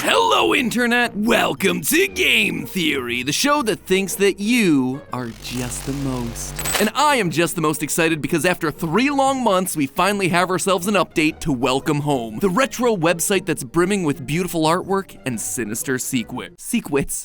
Hello, Internet! Welcome to Game Theory, the show that thinks that you are just the most. And I am just the most excited because after 3 long months, we finally have ourselves an update to Welcome Home, the retro website that's brimming with beautiful artwork and sinister secrets.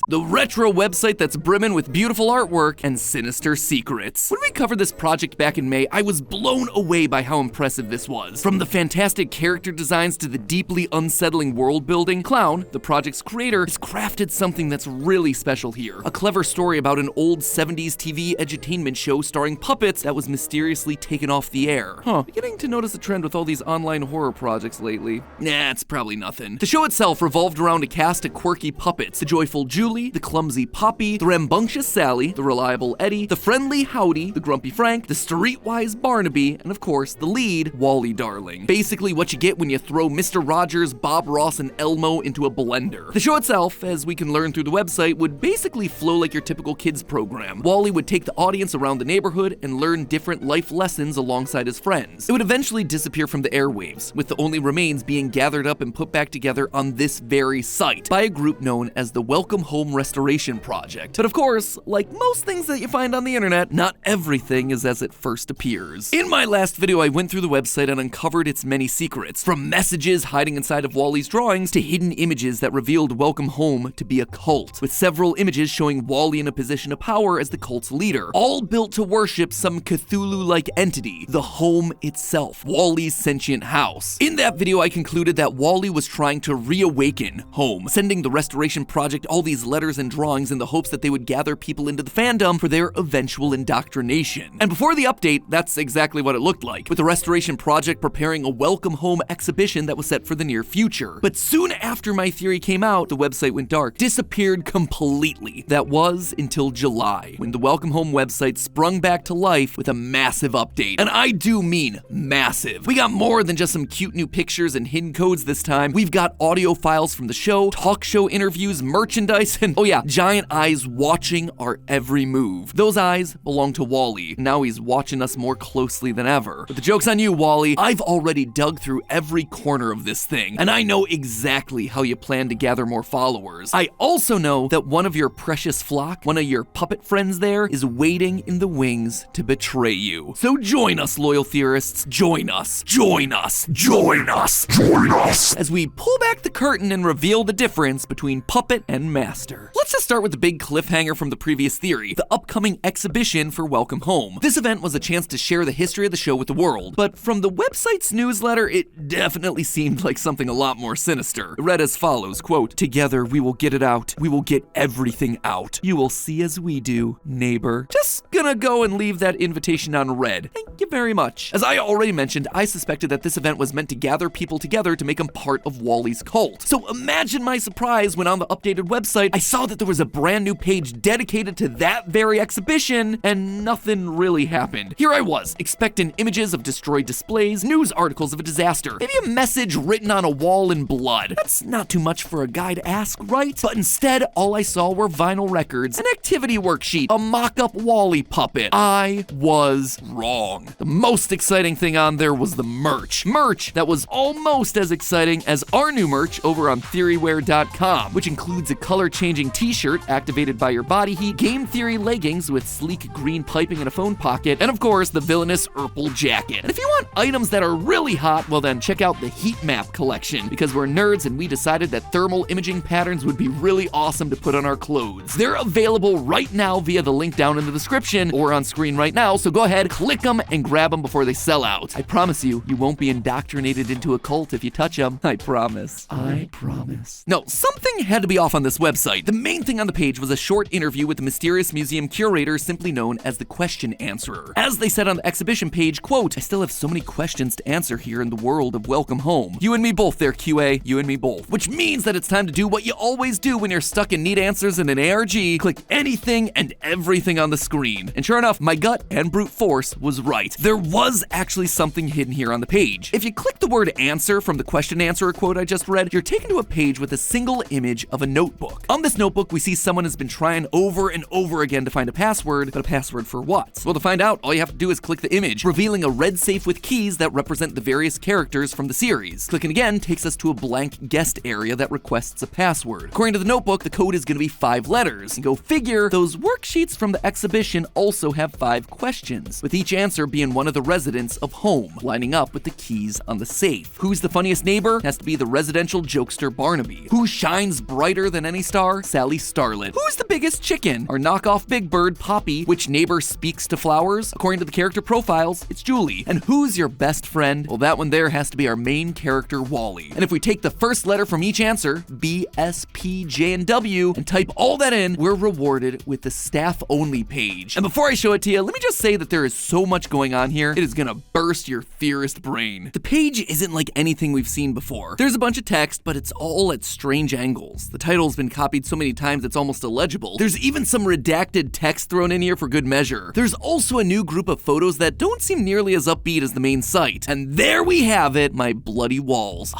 The retro website that's brimming with beautiful artwork and sinister secrets. When we covered this project back in May, I was blown away by how impressive this was. From the fantastic character designs to the deeply unsettling world building, Clown, the project's creator, has crafted something that's really special here. A clever story about an old 70s TV edutainment show starring puppets that was mysteriously taken off the air. Beginning to notice a trend with all these online horror projects lately. Nah, it's probably nothing. The show itself revolved around a cast of quirky puppets. The joyful Julie, the clumsy Poppy, the rambunctious Sally, the reliable Eddie, the friendly Howdy, the grumpy Frank, the streetwise Barnaby, and of course, the lead, Wally Darling. Basically what you get when you throw Mr. Rogers, Bob Ross, and Elmo into a blender. The show itself, as we can learn through the website, would basically flow like your typical kids program. Wally would take the audience around the neighborhood and learn different life lessons alongside his friends. It would eventually disappear from the airwaves, with the only remains being gathered up and put back together on this very site by a group known as the Welcome Home Restoration Project. But of course, like most things that you find on the internet, not everything is as it first appears. In my last video, I went through the website and uncovered its many secrets, from messages hiding inside of Wally's drawings to hidden images that revealed Welcome Home to be a cult, with several images showing Wally in a position of power as the cult's leader, all built to worship some Cthulhu-like entity, the home itself, Wally's sentient house. In that video, I concluded that Wally was trying to reawaken Home, sending the restoration project all these letters and drawings in the hopes that they would gather people into the fandom for their eventual indoctrination. And before the update, that's exactly what it looked like, with the restoration project preparing a Welcome Home exhibition that was set for the near future. But soon after my theory came out, the website went dark, disappeared completely. That was until July, when the Welcome Home website sprung back to life with a massive update. And I do mean massive. We got more than just some cute new pictures and hidden codes this time. We've got audio files from the show, talk show interviews, merchandise, and oh yeah, giant eyes watching our every move. Those eyes belong to Wally. Now he's watching us more closely than ever. But the joke's on you, Wally. I've already dug through every corner of this thing, and I know exactly how you plan to gather more followers. I also know that one of your precious flock, one of your puppet friends there, is waiting in the wings to betray you. So join us, loyal theorists. Join us. Join us. Join us. Join us. As we pull back the curtain and reveal the difference between puppet and master. Let's just start with the big cliffhanger from the previous theory, the upcoming exhibition for Welcome Home. This event was a chance to share the history of the show with the world, but from the website's newsletter, it definitely seemed like something a lot more sinister. It read as follows, quote, "Together we will get it out. We will get everything out. You will see as we do, neighbor." Just gonna go and leave that invitation on red. Thank you very much. As I already mentioned, I suspected that this event was meant to gather people together to make them part of Wally's cult. So imagine my surprise when on the updated website, I saw that there was a brand new page dedicated to that very exhibition, and nothing really happened. Here I was, expecting images of destroyed displays, news articles of a disaster, maybe a message written on a wall in blood. That's not too much for a guy to ask, right? But instead, all I saw were vinyl records, an activity worksheet, a mock-up Wally puppet. I was wrong. The most exciting thing on there was the merch. Merch that was almost as exciting as our new merch over on theoryware.com, which includes a color-changing t-shirt activated by your body heat, game theory leggings with sleek green piping and a phone pocket, and of course, the villainous Urple jacket. And if you want items that are really hot, well then check out the heat map collection, because we're nerds and we decided that thermal imaging patterns would be really awesome to put on our clothes. They're available right now via the link down in the description or on screen right now, so go ahead, click them and grab them before they sell out. I promise you, you won't be indoctrinated into a cult if you touch them. I promise. I promise. No, something had to be off on this website. The main thing on the page was a short interview with the mysterious museum curator simply known as the Question Answerer. As they said on the exhibition page, quote, "I still have so many questions to answer here in the world of Welcome Home. You and me both there, QA. You and me both." Which means that it's time to do what you always do when you're stuck and need answers in an ARG. Click anything and everything on the screen. And sure enough, my gut and brute force was right. There was actually something hidden here on the page. If you click the word answer from the Question Answerer quote I just read, you're taken to a page with a single image of a notebook. On this notebook, we see someone has been trying over and over again to find a password, but a password for what? Well, to find out, all you have to do is click the image, revealing a red safe with keys that represent the various characters from the series. Clicking again takes us to a blank guest area that requests a password. According to the notebook, the code is going to be 5 letters. And go figure, those worksheets from the exhibition also have 5 questions, with each answer being one of the residents of home, lining up with the keys on the safe. Who's the funniest neighbor? Has to be the residential jokester Barnaby. Who shines brighter than any star? Sally Starlet. Who's the biggest chicken? Our knockoff Big Bird, Poppy. Which neighbor speaks to flowers? According to the character profiles, it's Julie. And who's your best friend? Well, that one there has to be our main character, Wally. And if we take the first letter from each answer, B, S, P, J, and W, and type all that in, we're rewarded with the staff-only page. And before I show it to you, let me just say that there is so much going on here, it is gonna burst your theorist brain. The page isn't like anything we've seen before. There's a bunch of text, but it's all at strange angles. The title's been copied so many times it's almost illegible. There's even some redacted text thrown in here for good measure. There's also a new group of photos that don't seem nearly as upbeat as the main site. And there we have it, my bloody walls.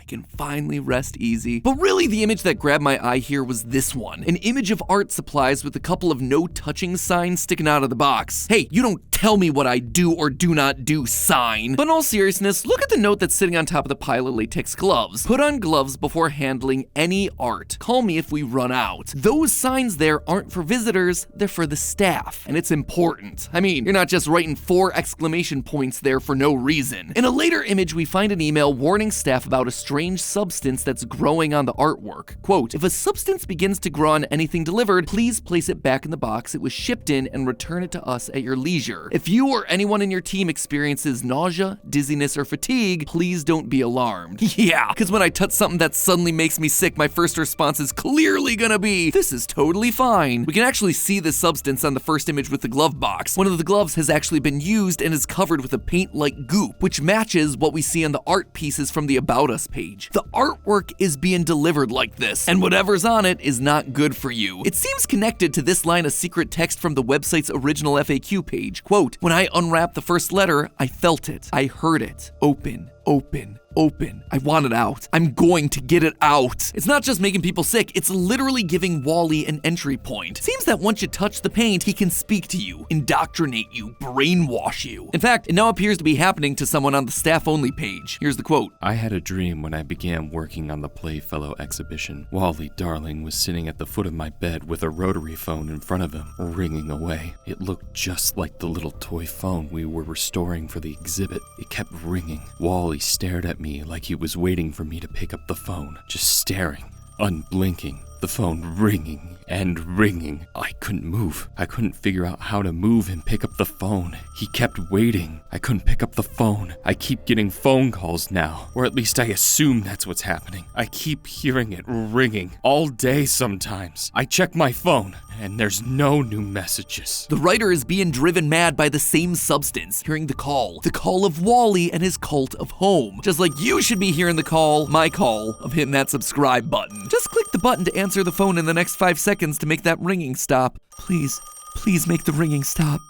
Can finally rest easy. But really, the image that grabbed my eye here was this one. An image of art supplies with a couple of no touching signs sticking out of the box. Hey, you don't tell me what I do or do not do sign. But in all seriousness, look at the note that's sitting on top of the pile of latex gloves. Put on gloves before handling any art. Call me if we run out. Those signs there aren't for visitors, they're for the staff. And it's important. I mean, you're not just writing 4 exclamation points there for no reason. In a later image, we find an email warning staff about a strange substance that's growing on the artwork. Quote, if a substance begins to grow on anything delivered, please place it back in the box it was shipped in and return it to us at your leisure. If you or anyone in your team experiences nausea, dizziness, or fatigue, please don't be alarmed. Yeah, because when I touch something that suddenly makes me sick, my first response is clearly gonna be, this is totally fine. We can actually see the substance on the first image with the glove box. One of the gloves has actually been used and is covered with a paint-like goop, which matches what we see on the art pieces from the About Us page. The artwork is being delivered like this, and whatever's on it is not good for you. It seems connected to this line of secret text from the website's original FAQ page. Quote, when I unwrapped the first letter, I felt it. I heard it. Open, open, open. I want it out. I'm going to get it out. It's not just making people sick, it's literally giving Wally an entry point. Seems that once you touch the paint, he can speak to you, indoctrinate you, brainwash you. In fact, it now appears to be happening to someone on the staff-only page. Here's the quote. I had a dream when I began working on the Playfellow exhibition. Wally, darling, was sitting at the foot of my bed with a rotary phone in front of him, ringing away. It looked just like the little toy phone we were restoring for the exhibit. It kept ringing. Wally stared at me like he was waiting for me to pick up the phone, just staring, unblinking, the phone ringing and ringing. I couldn't move. I couldn't figure out how to move and pick up the phone. He kept waiting. I couldn't pick up the phone. I keep getting phone calls now, or at least I assume that's what's happening. I keep hearing it ringing all day sometimes. I check my phone, and there's no new messages. The writer is being driven mad by the same substance, hearing the call of Wally and his cult of home. Just like you should be hearing my call of hitting that subscribe button. Just click the button to answer the phone in the next 5 seconds to make that ringing stop. Please make the ringing stop.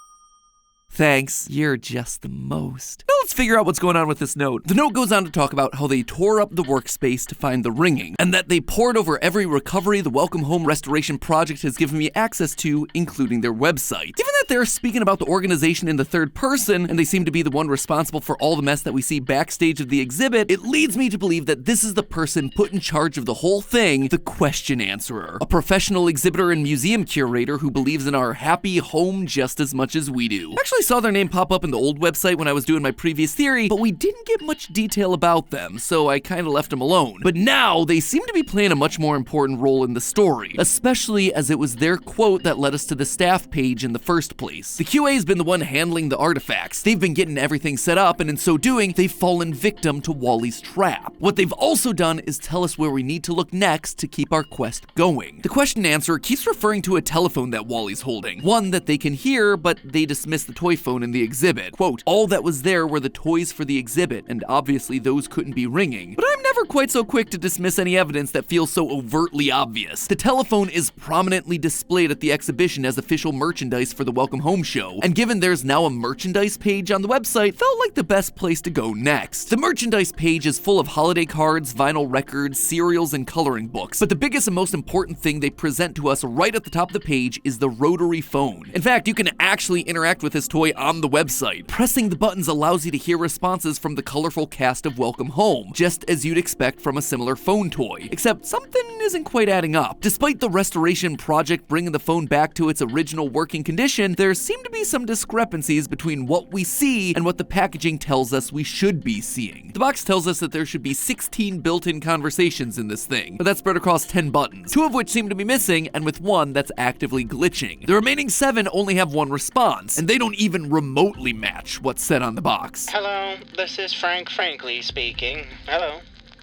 Thanks, you're just the most. Now let's figure out what's going on with this note. The note goes on to talk about how they tore up the workspace to find the ringing, and that they pored over every recovery the Welcome Home Restoration Project has given me access to, including their website. Given that they're speaking about the organization in the third person, and they seem to be the one responsible for all the mess that we see backstage of the exhibit, it leads me to believe that this is the person put in charge of the whole thing, the question answerer. A professional exhibitor and museum curator who believes in our happy home just as much as we do. Actually saw their name pop up in the old website when I was doing my previous theory, but we didn't get much detail about them, so I kind of left them alone. But now, they seem to be playing a much more important role in the story, especially as it was their quote that led us to the staff page in the first place. The QA has been the one handling the artifacts. They've been getting everything set up, and in so doing, they've fallen victim to Wally's trap. What they've also done is tell us where we need to look next to keep our quest going. The question answer keeps referring to a telephone that Wally's holding, one that they can hear, but they dismiss the toy phone in the exhibit. Quote, all that was there were the toys for the exhibit, and obviously those couldn't be ringing. But I'm never quite so quick to dismiss any evidence that feels so overtly obvious. The telephone is prominently displayed at the exhibition as official merchandise for the Welcome Home show, and given there's now a merchandise page on the website, felt like the best place to go next. The merchandise page is full of holiday cards, vinyl records, cereals, and coloring books, but the biggest and most important thing they present to us right at the top of the page is the rotary phone. In fact, you can actually interact with this toy on the website. Pressing the buttons allows you to hear responses from the colorful cast of Welcome Home, just as you'd expect expect from a similar phone toy, except something isn't quite adding up. Despite the restoration project bringing the phone back to its original working condition, there seem to be some discrepancies between what we see and what the packaging tells us we should be seeing. The box tells us that there should be 16 built-in conversations in this thing, but that's spread across 10 buttons, 2 of which seem to be missing, and with 1 that's actively glitching. The remaining 7 only have 1 response, and they don't even remotely match what's said on the box. Hello, this is Frank Frankly speaking. Hello.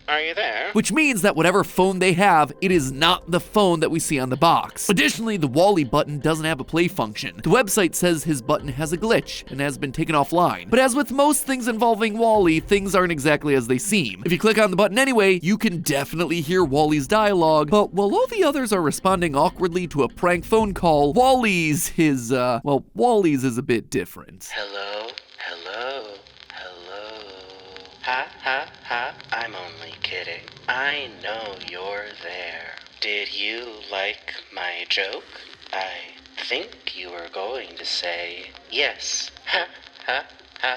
Are you there? Which means that whatever phone they have, it is not the phone that we see on the box. Additionally, the Wally button doesn't have a play function. The website says his button has a glitch and has been taken offline. But as with most things involving Wally, things aren't exactly as they seem. If you click on the button anyway, you can definitely hear Wally's dialogue, but while all the others are responding awkwardly to a prank phone call, Wally's is a bit different. Hello? Hello? Hello? Ha, I'm only kidding. I know you're there. Did you like my joke? I think you were going to say yes. Ha.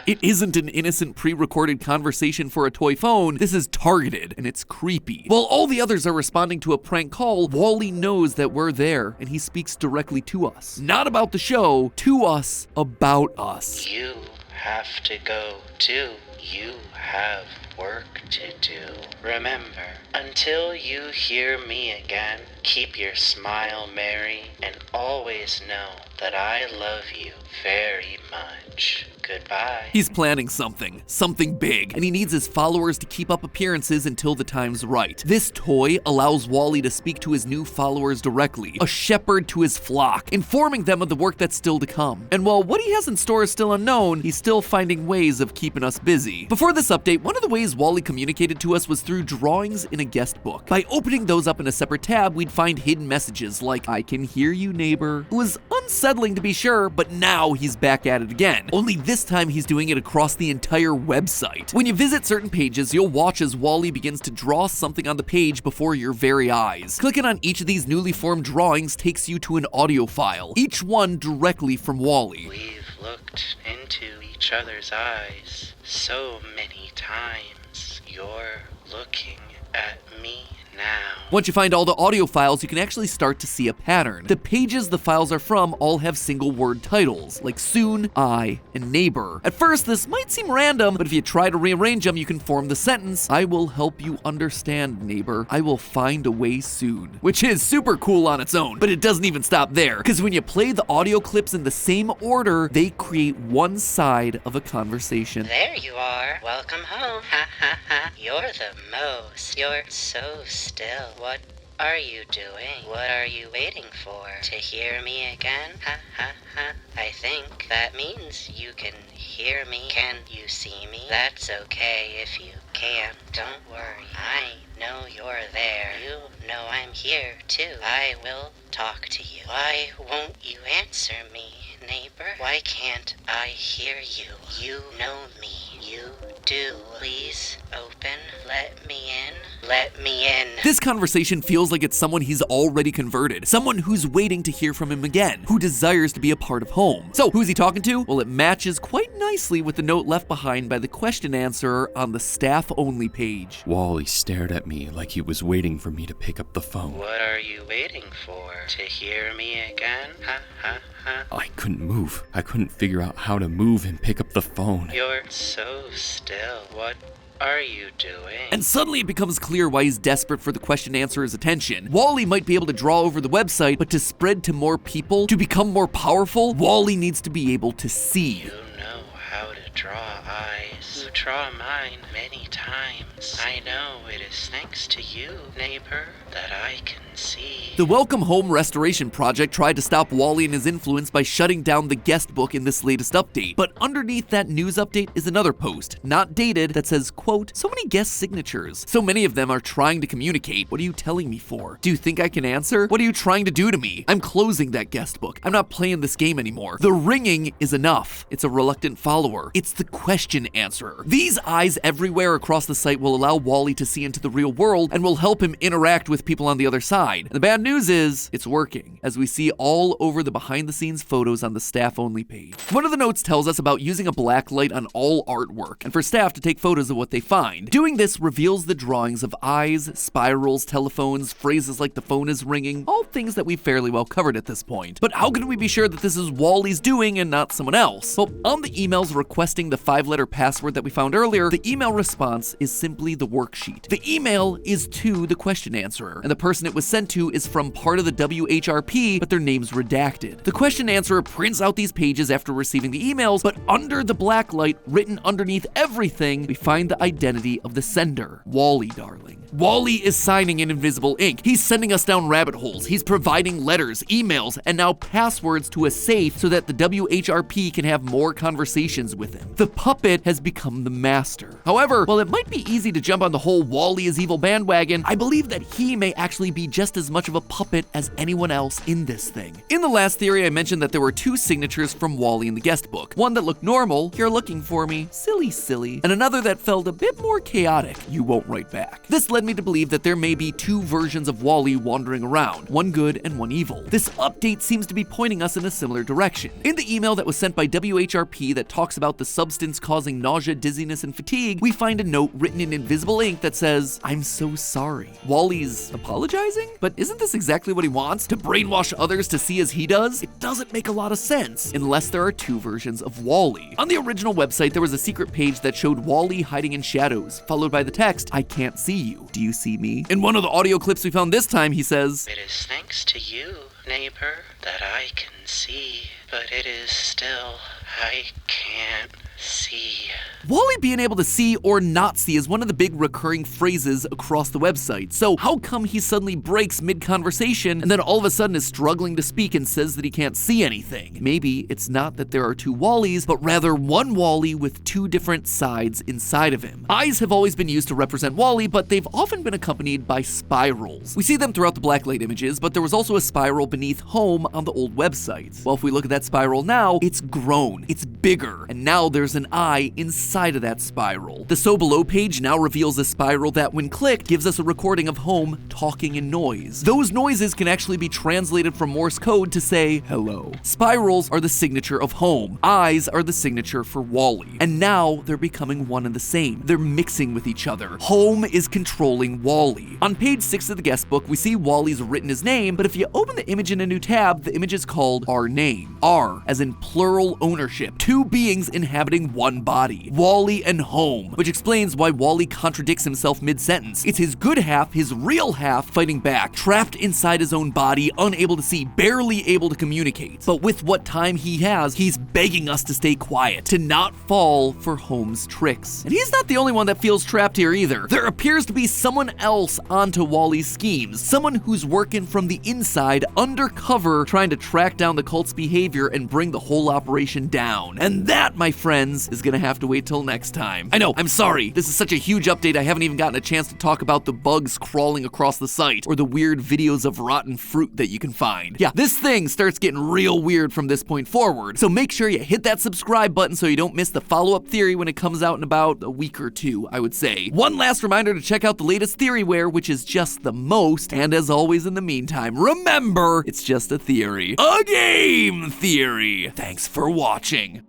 It isn't an innocent pre-recorded conversation for a toy phone. This is targeted, and it's creepy. While all the others are responding to a prank call, Wally knows that we're there, and he speaks directly to us. Not about the show, to us, about us. You have to go too. You have work to do. Remember, until you hear me again, keep your smile merry and always know that I love you very much. Goodbye. He's planning something big, and he needs his followers to keep up appearances until the time's right. This toy allows Wally to speak to his new followers directly, a shepherd to his flock, informing them of the work that's still to come. And while what he has in store is still unknown, he's still finding ways of keeping us busy. Before this update, one of the ways Wally communicated to us was through drawings in a guest book. By opening those up in a separate tab, we'd find hidden messages like, "I can hear you, neighbor." It was unsettling to be sure, but now he's back at it again. Only this time he's doing it across the entire website. When you visit certain pages, you'll watch as Wally begins to draw something on the page before your very eyes. Clicking on each of these newly formed drawings takes you to an audio file, each one directly from Wally. We've looked into each other's eyes so many times. You're looking at me now. Once you find all the audio files, you can actually start to see a pattern. The pages the files are from all have single word titles, like soon, I, and neighbor. At first, this might seem random, but if you try to rearrange them, you can form the sentence, "I will help you understand, neighbor. I will find a way soon." Which is super cool on its own, but it doesn't even stop there, because when you play the audio clips in the same order, they create one side of a conversation. There you are. Welcome home. Ha ha ha. You're the most. You're so still. What are you doing? What are you waiting for? To hear me again? Ha ha ha. I think that means you can hear me. Can you see me? That's okay if you can't. Don't worry. I know you're there. You know I'm here too. I will talk to you. Why won't you answer me, neighbor? Why can't I hear you? You know me. You do. Please open. Let me in. Let me in. This conversation feels like it's someone he's already converted, someone who's waiting to hear from him again, who desires to be a part of home. So who's he talking to? Well, it matches quite nicely with the note left behind by the question answerer on the staff only page. Wally stared at me like he was waiting for me to pick up the phone. What are you waiting for? To hear me again? Ha ha ha. I couldn't move. I couldn't figure out how to move and pick up the phone. You're so still. What are you doing? And suddenly it becomes clear why he's desperate for the question answerer's attention. Wally might be able to draw over the website, but to spread to more people, to become more powerful, Wally needs to be able to see. You know how to draw eyes. You draw mine many times. I know it is thanks to you, neighbor, that I can see. The Welcome Home Restoration Project tried to stop Wally and his influence by shutting down the guest book in this latest update. But underneath that news update is another post, not dated, that says, quote, "So many guest signatures. So many of them are trying to communicate. What are you telling me for? Do you think I can answer? What are you trying to do to me? I'm closing that guest book. I'm not playing this game anymore. The ringing is enough. It's a reluctant follower. It's the question answerer." These eyes everywhere across the site will will allow Wally to see into the real world and will help him interact with people on the other side. And the bad news is, it's working, as we see all over the behind-the-scenes photos on the staff-only page. One of the notes tells us about using a black light on all artwork, and for staff to take photos of what they find. Doing this reveals the drawings of eyes, spirals, telephones, phrases like the phone is ringing, all things that we've fairly well covered at this point. But how can we be sure that this is Wally's doing and not someone else? Well, on the emails requesting the 5-letter password that we found earlier, the email response is simply the worksheet. The email is to the question answerer, and the person it was sent to is from part of the WHRP, but their name's redacted. The question answerer prints out these pages after receiving the emails, but under the black light, written underneath everything, we find the identity of the sender, Wally, darling. Wally is signing in invisible ink. He's sending us down rabbit holes. He's providing letters, emails, and now passwords to a safe so that the WHRP can have more conversations with him. The puppet has become the master. However, while it might be easy to jump on the whole Wally is evil bandwagon, I believe that he may actually be just as much of a puppet as anyone else in this thing. In the last theory, I mentioned that there were 2 signatures from Wally in the guest book. One that looked normal, you're looking for me, silly, and another that felt a bit more chaotic, you won't write back. This led me to believe that there may be 2 versions of Wally wandering around, one good and one evil. This update seems to be pointing us in a similar direction. In the email that was sent by WHRP that talks about the substance causing nausea, dizziness, and fatigue, we find a note written in invisible ink that says, "I'm so sorry." Wally's apologizing? But isn't this exactly what he wants? To brainwash others to see as he does? It doesn't make a lot of sense, unless there are 2 versions of Wally. On the original website, there was a secret page that showed Wally hiding in shadows, followed by the text, "I can't see you. Do you see me?" In one of the audio clips we found this time, he says, "It is thanks to you, neighbor, that I can see, but it is still, I can't see." Wally being able to see or not see is one of the big recurring phrases across the website. So how come he suddenly breaks mid-conversation and then all of a sudden is struggling to speak and says that he can't see anything? Maybe it's not that there are 2 Wallys, but rather one Wally with 2 different sides inside of him. Eyes have always been used to represent Wally, but they've often been accompanied by spirals. We see them throughout the blacklight images, but there was also a spiral beneath home on the old websites. Well, if we look at that spiral now, it's grown, it's bigger, and now there's an eye inside of that spiral. The So Below page now reveals a spiral that, when clicked, gives us a recording of home talking in noise. Those noises can actually be translated from Morse code to say hello. Spirals are the signature of home. Eyes are the signature for Wally. And now they're becoming one and the same. They're mixing with each other. Home is controlling Wally. On page 6 of the guest book, we see Wally's written his name, but if you open the image in a new tab, the image is called Our Name. R as in plural ownership. 2 beings inhabiting one body. Wally and home, which explains why Wally contradicts himself mid-sentence. It's his good half, his real half, fighting back, trapped inside his own body, unable to see, barely able to communicate. But with what time he has, he's begging us to stay quiet, to not fall for home's tricks. And he's not the only one that feels trapped here either. There appears to be someone else onto Wally's schemes, someone who's working from the inside, undercover, trying to track down the cult's behavior and bring the whole operation down. And that, my friends, is gonna have to wait till next time. I know, I'm sorry, this is such a huge update I haven't even gotten a chance to talk about the bugs crawling across the site, or the weird videos of rotten fruit that you can find. Yeah, this thing starts getting real weird from this point forward, so make sure you hit that subscribe button so you don't miss the follow-up theory when it comes out in about a week or 2, I would say. One last reminder to check out the latest Theoryware, which is just the most, and as always in the meantime, remember, it's just a theory. A game theory! Thanks for watching.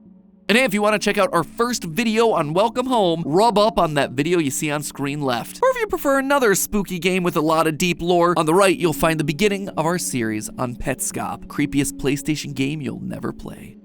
And hey, if you want to check out our first video on Welcome Home, rub up on that video you see on screen left. Or if you prefer another spooky game with a lot of deep lore, on the right you'll find the beginning of our series on Petscop, creepiest PlayStation game you'll never play.